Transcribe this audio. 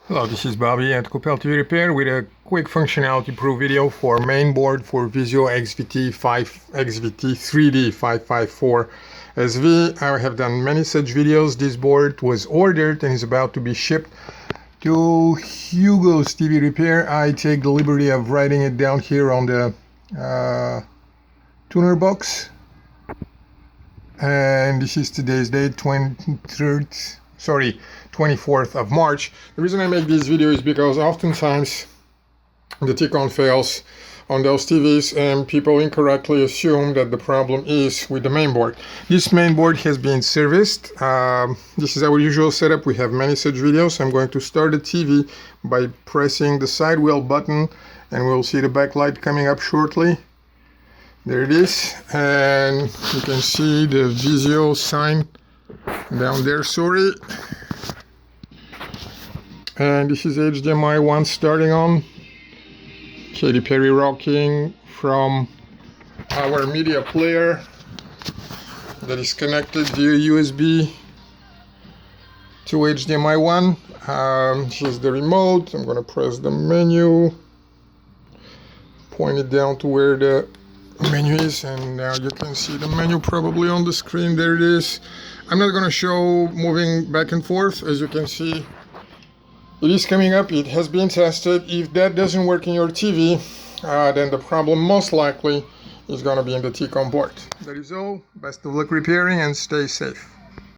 Hello, this is Bobby at Copel TV Repair with a quick functionality proof video for mainboard for Vizio XVT3D554SV. I have done many such videos. This board was ordered and is about to be shipped to Hugo's TV Repair. I take the liberty of writing it down here on the tuner box. And this is today's date, 24th of March. The reason I make this video is because oftentimes the T-con fails on those TVs and people incorrectly assume that the problem is with the mainboard. This mainboard has been serviced. This is our usual setup. We have many such videos. I'm going to start the TV by pressing the side wheel button and we'll see the backlight coming up shortly. There it is, and you can see the Vizio sign down there, sorry. And this is HDMI 1 starting on. Katy Perry rocking from our media player that is connected via USB to HDMI 1. Here's the remote. I'm going to press the menu, point it down to where the menu is, and now you can see the menu probably on the screen. There it is. I'm not going to show moving back and forth. As you can see, it is coming up. It has been tested. If that doesn't work in your TV, then the problem most likely is going to be in the T-con board. That is all. Best of luck repairing and stay safe.